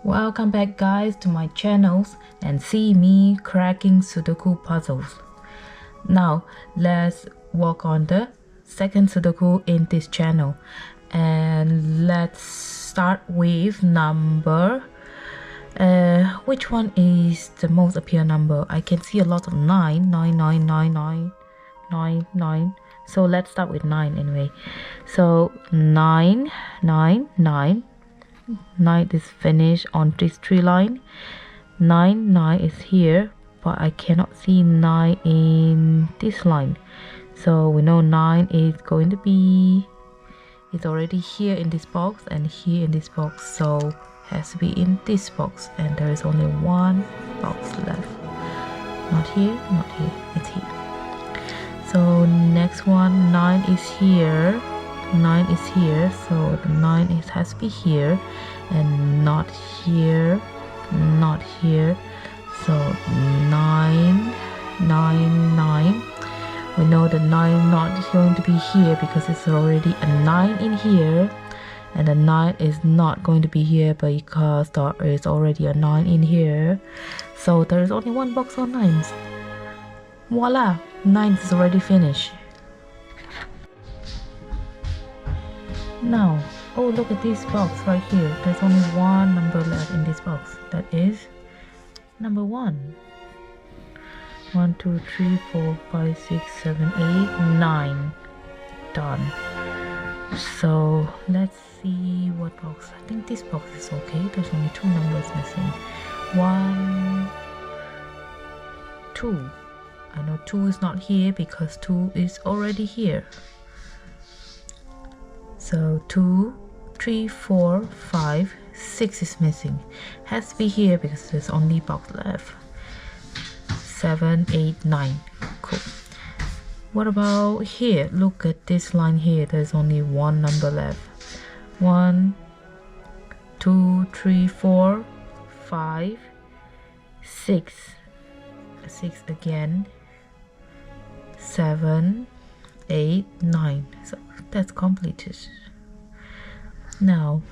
Welcome back guys to my channels and see me cracking Sudoku puzzles. Now let's work on the second Sudoku in this channel, and let's start with number which one is the most appear number? I can see a lot of 9. So let's start with 9 anyway. So 9 is finished on this tree line. 9 is here, but I cannot see 9 in this line. So we know 9 is going to be, it's already here in this box and here in this box, so has to be in this box, and there is only one box left. Not here, it's here. So next one, 9 is here. 9 is here, so the 9 has to be here and not here, not here. So 9. We know the 9 not going to be here because it's already a 9 in here, and the 9 is not going to be here because there is already a 9 in here. So there is only one box of 9s. Voila, 9 is already finished. Now, oh, look at this box right here. There's only one number left in this box. That is number 1. 1, 2, 3, 4, 5, 6, 7, 8, 9. Done. So let's see what box. I think this box is okay. There's only 2 numbers missing. 1, 2. I know 2 is not here because 2 is already here. So 2, 3, 4, 5, 6 is missing. Has to be here because there's only box left. 7, 8, 9. Cool. What about here? Look at this line here. There's only one number left. 1, 2, 3, 4, 5, 6. 6 again. 7, 8, 9. So that's completed. Now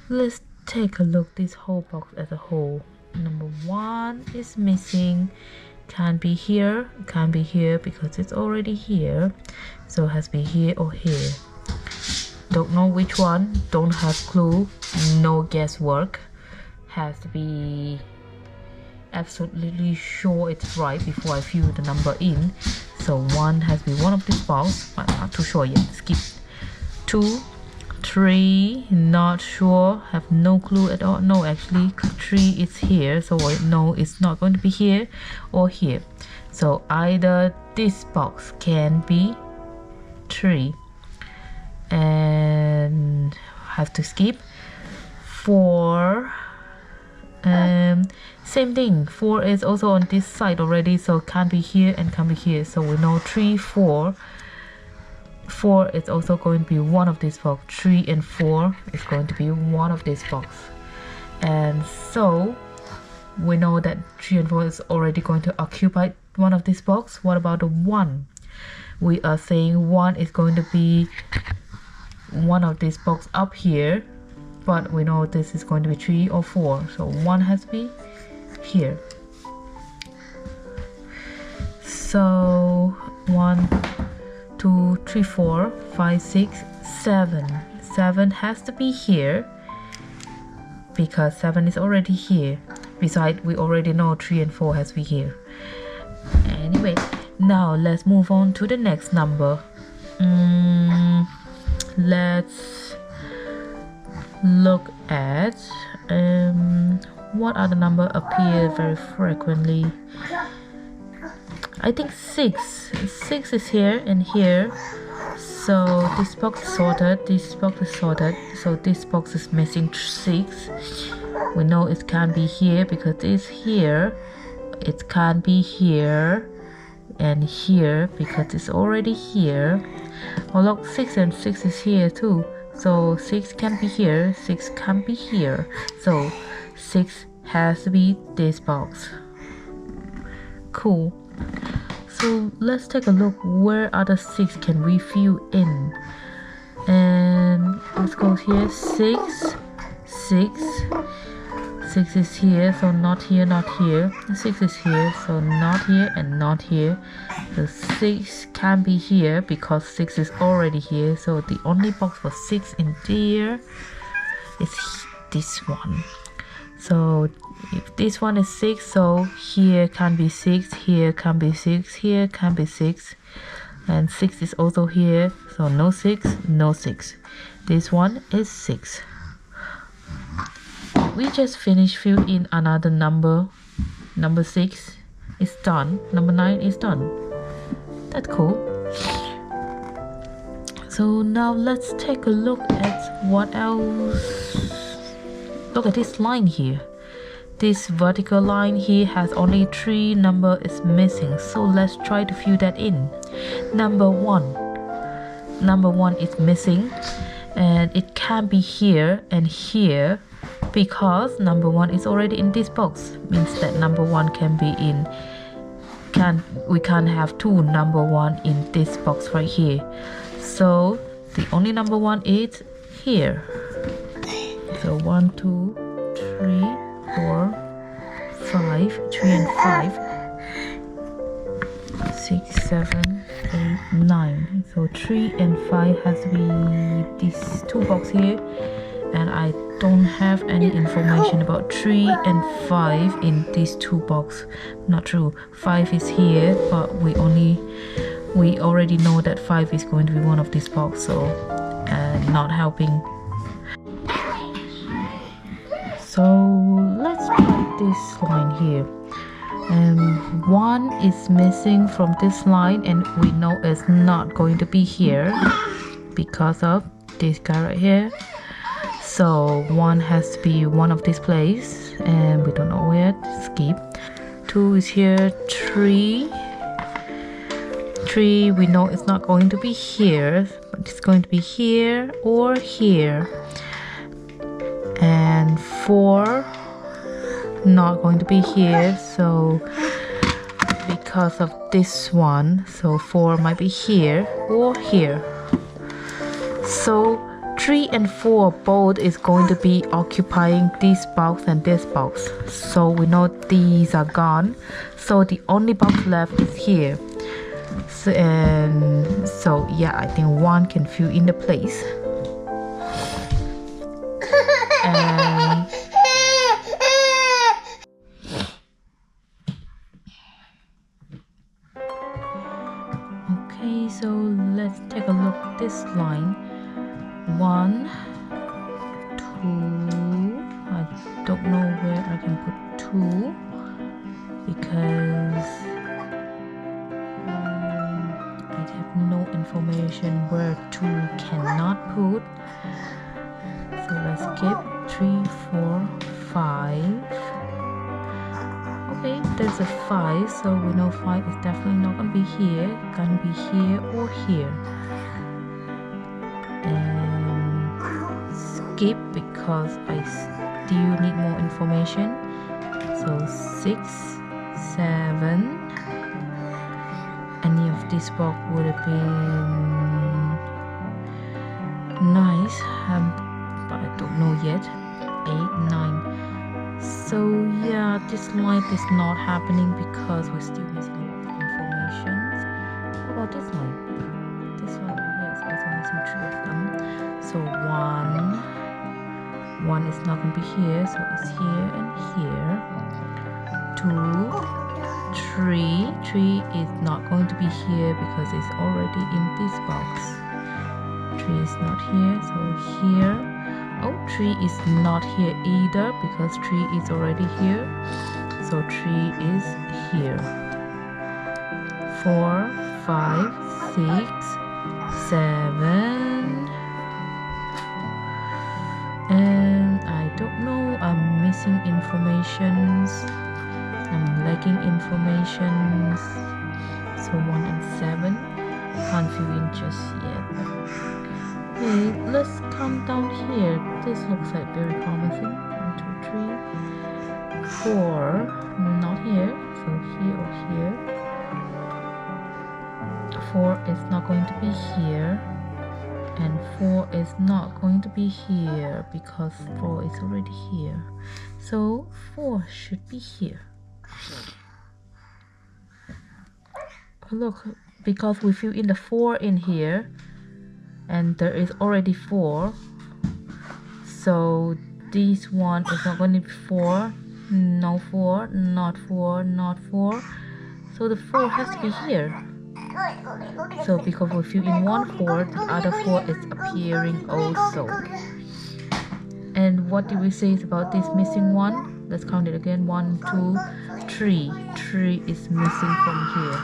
let's take a look this whole box as a whole. Number 1 is missing. Can't be here, can't be here because it's already here, so it has to be here or here. Don't know which one, don't have clue, no guesswork. Has to be absolutely sure it's right before I fill the number in. So 1 has to be one of this box, but not too sure yet. Skip. 2, 3, not sure, have no clue at all. No, actually 3 is here, so I know it's not going to be here or here. So either this box can be 3, and have to skip. 4, same thing, 4 is also on this side already, so can't be here and can't be here. So we know 3, 4 is also going to be one of these box. 3 and 4 is going to be one of these box, and so we know that 3 and 4 is already going to occupy one of this box. What about the 1? We are saying 1 is going to be one of these box up here, but we know this is going to be 3 or 4, so 1 has to be here. So 1, 2, 3, 4, 5, 6, 7. 7 has to be here because 7 is already here. Besides, we already know 3 and 4 has to be here. Anyway, now let's move on to the next number. Let's look at what other number appear very frequently. I think 6 is here and here, so this box is sorted, this box is sorted, so this box is missing 6. We know it can't be here because it's here. It can't be here and here because it's already here. Oh look, 6 and 6 is here too, so 6 can be here, 6 can't be here, so 6 has to be this box. Cool. So let's take a look where other 6 can we fill in, and let's go here. 6, 6, 6 is here, so not here, not here. 6 is here, so not here and not here. The 6 can be here because 6 is already here. So the only box for 6 in there is this one. So if this one is 6, so here can be 6, here can be 6, here can be 6. And 6 is also here, so no 6, no 6. This one is 6. We just finished fill in another number. Number 6 is done. Number 9 is done. That's cool. So now let's take a look at what else. Look at this line here. This vertical line here has only 3 number is missing. So let's try to fill that in. Number 1. Number 1 is missing. And it can be here and here. Because number 1 is already in this box, means that number 1 can be in. We can't have 2 number 1 in this box right here. So the only number 1 is here. So 1, 2, 3, 4, 5, 3 and 5, 6, 7, 8, 9. So 3 and 5 has to be these 2 box here. And I don't have any information about 3 and 5 in these 2 box. Not true. 5 is here, but we already know that 5 is going to be one of these box, so not helping. So let's try this line here. 1 is missing from this line, and we know it's not going to be here because of this guy right here. So 1 has to be one of this place, and we don't know where. Skip. 2 is here. 3 we know it's not going to be here, but it's going to be here or here. And 4 not going to be here, so because of this one, so 4 might be here or here. So 3 and 4 both is going to be occupying this box and this box. So we know these are gone. So the only box left is here. So yeah, I think 1 can fill in the place. Okay, so let's take a look at this line. 1, 2. I don't know where I can put 2 because I have no information where 2 cannot put. So let's skip 3, 4, 5. Okay, there's a 5, so we know 5 is definitely not gonna be here. Gonna be here or here. Skip because I still need more information. So 6, 7. Any of this box would have been nice, but I don't know yet. 8, 9. So yeah, this line is not happening because we're still missing a lot of information. How about this line? This one here is also missing 3 of them. So 1 is not going to be here, so it's here and here. 2, 3. 3 is not going to be here because it's already in this box. 3 is not here, so here. Oh, 3 is not here either because 3 is already here. So 3 is here. 4, 5, 6, 7. And I don't know, I'm missing informations. I'm lacking informations. So 1 and 7 can't fill in just yet. Okay, let's come down here. This looks like very promising. 1, 2, 3, 4. Not here, so here or here. 4 is not going to be here. and 4 is not going to be here because 4 is already here. So 4 should be here. Look, because we fill in the 4 in here and there is already 4, so this one is not going to be 4, no 4, not 4, not 4, so the 4 has to be here. So because we fill in 1 4, the other 4 is appearing also. And what do we say about this missing one? Let's count it again. 1 2 3. 3 is missing from here.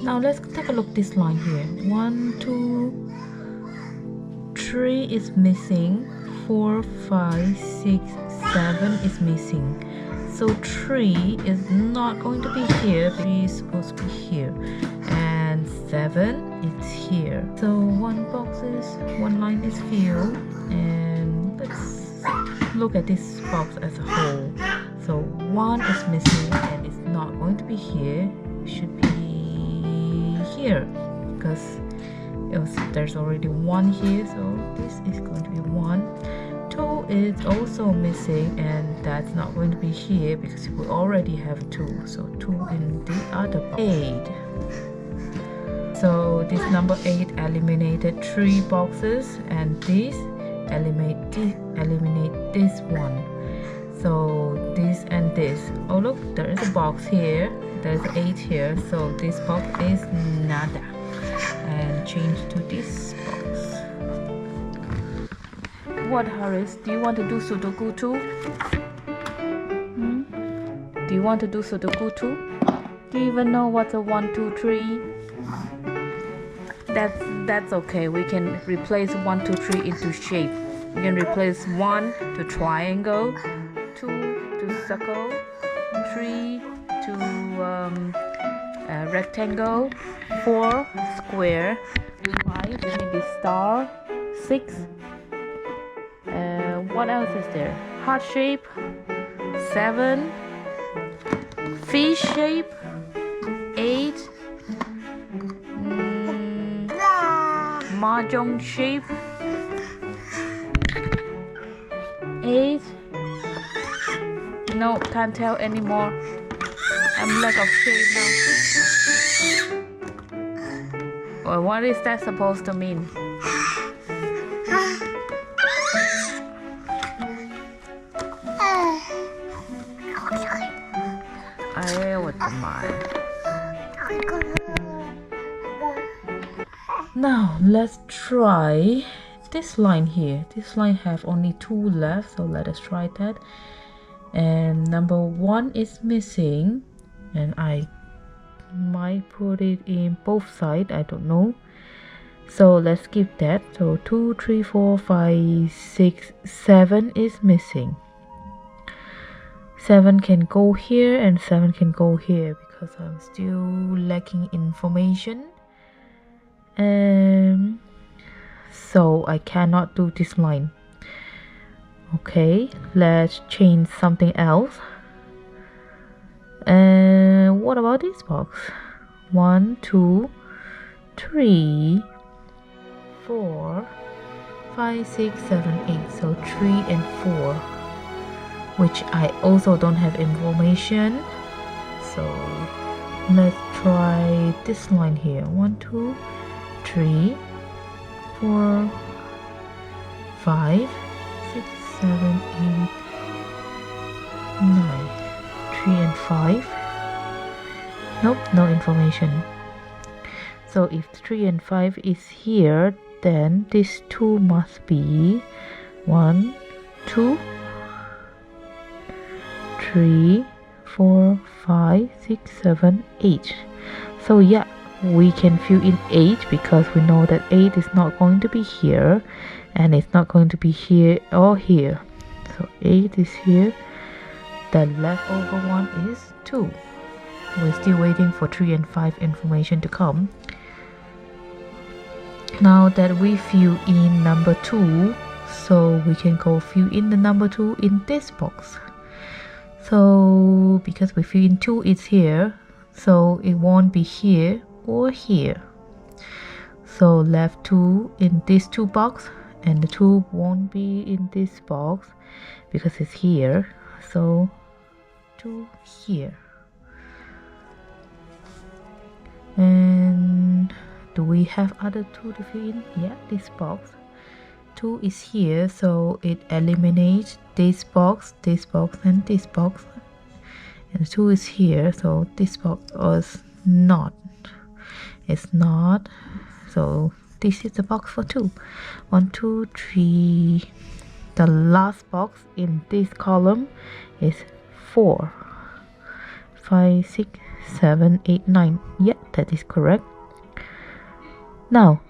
Now let's take a look at this line here. 1 2 3 is missing. 4 5 6 7 is missing. So 3 is not going to be here. 3 is supposed to be here, and 7 is here. So one line is filled, and let's look at this box as a whole. So 1 is missing and it's not going to be here. It should be here because there's already 1 here, so this is going to be 1. 2 is also missing and that's not going to be here because we already have 2, so 2 in the other box. 8. So this number 8 eliminated 3 boxes, and this eliminate this one. So this and this. Oh look, there is a box here, there's 8 here, so this box is nada, and change to this box. What, Harris? Do you want to do Sudoku too? Do you want to do Sudoku too? Do you even know what's a 1 2 3? That's okay. We can replace 1 2 3 into shape. We can replace 1 to triangle, 2 to circle, 3 to rectangle, 4 square, 5 maybe star, 6. What else is there? Heart shape, 7, fish shape, 8, mahjong shape, 8. No, can't tell anymore. I'm lack of shape now. Well, what is that supposed to mean? Now let's try this line here. This line have only 2 left, so let us try that. And number 1 is missing, and I might put it in both sides, I don't know. So let's skip that. So 2 3 4 5 6 7 is missing. 7 can go here and 7 can go here because I'm still lacking information. So I cannot do this line. Okay, let's change something else. What about this box? 1 2 3 4 5 6 7 8. So 3 and 4, which I also don't have information. So let's try this line here. 1 2 3 4 5 6 7 8 9. 3 and 5. Nope, no information. So if 3 and 5 is here, then this 2 must be 1 2 3 4 5 6 7 8. So yeah, we can fill in 8 because we know that 8 is not going to be here and it's not going to be here or here. So 8 is here. The leftover one is 2. We're still waiting for 3 and 5 information to come. Now that we fill in number 2, so we can go fill in the number 2 in this box. So because we fill in 2, it's here, so it won't be here or here. so left 2 in this 2 box, and the 2 won't be in this box because it's here, so 2 here. And do we have other 2 to fill in? Yeah, this box 2 is here, so it eliminates this box, and this box, and 2 is here, so this box is not, it's not, so this is the box for 2. 1 2 3. The last box in this column is 4 5 6 7 8 9. Yeah, that is correct. Now,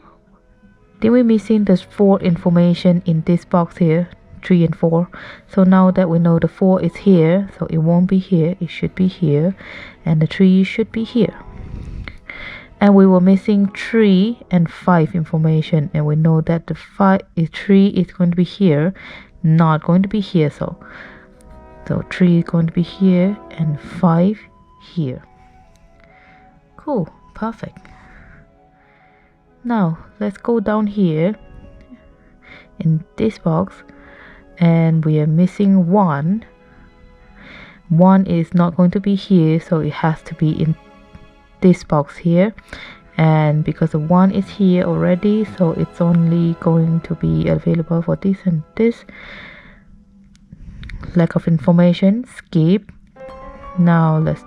then we're missing the 4 information in this box here, 3 and 4. So now that we know the 4 is here, so it won't be here, it should be here, and the 3 should be here. And we were missing 3 and 5 information, and we know that the 3 is going to be here, not going to be here, so 3 is going to be here and 5 here. Cool, perfect. Now let's go down here in this box, and we are missing 1. 1 is not going to be here, so it has to be in this box here, and because the 1 is here already, so it's only going to be available for this and this. Lack of information, skip. Now let's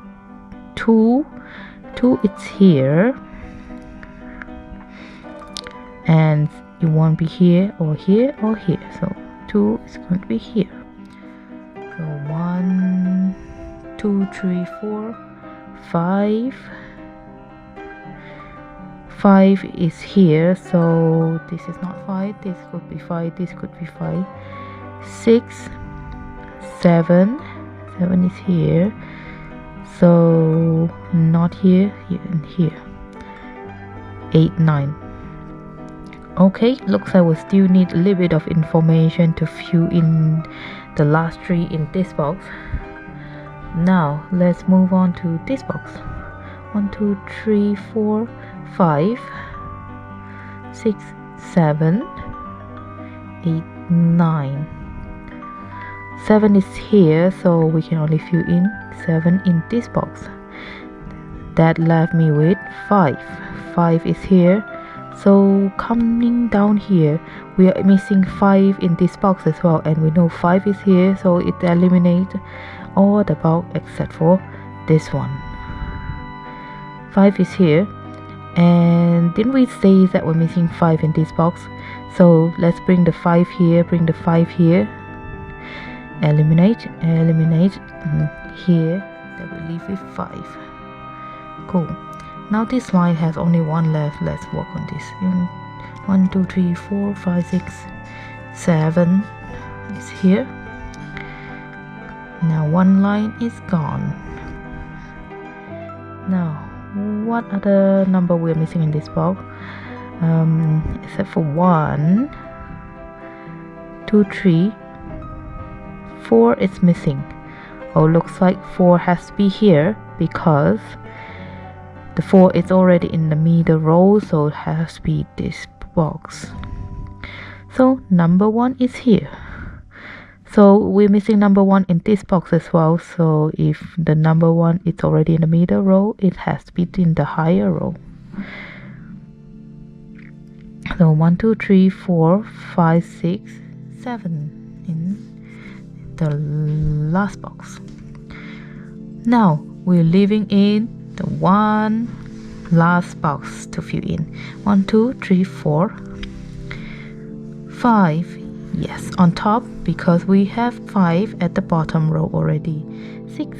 2 it's here, and it won't be here or here or here, so 2 is going to be here. So 1 2 3 4 5. 5 is here, so this is not 5, this could be 5, this could be 5. 6 7 is here, so not here, here and here. 8 9. Okay, looks like we still need a little bit of information to fill in the last 3 in this box. Now let's move on to this box. 1 2 3 4 5 6 7 8 9. 7 is here, so we can only fill in 7 in this box. That left me with 5. 5 is here, so coming down here we are missing 5 in this box as well, and we know 5 is here, so it eliminates all the box except for this one. 5 is here, and didn't we say that we're missing 5 in this box? So let's bring the 5 here, bring the 5 here, eliminate here, that will leave with 5. Cool. Now this line has only 1 left. Let's work on this. 1 2 3 4 5 6 7 is here. Now 1 line is gone. Now what other number we're missing in this box? Except for 1 2 3 4 is missing. Oh, looks like 4 has to be here because the 4 is already in the middle row, so it has to be this box. So number 1 is here. So we're missing number 1 in this box as well. So if the number 1 is already in the middle row, it has to be in the higher row. So 1 2 3 4 5 6 7 in the last box. Now we're leaving in the 1 last box to fill in. 1 2 3 4 5. Yes, on top, because we have 5 at the bottom row already. 6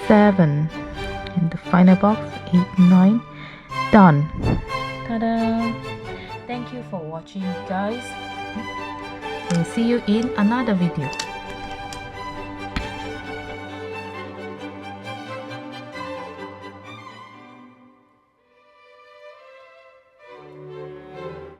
7 in the final box. 8 9. Done. Ta-da! Thank you for watching, guys. We'll see you in another video.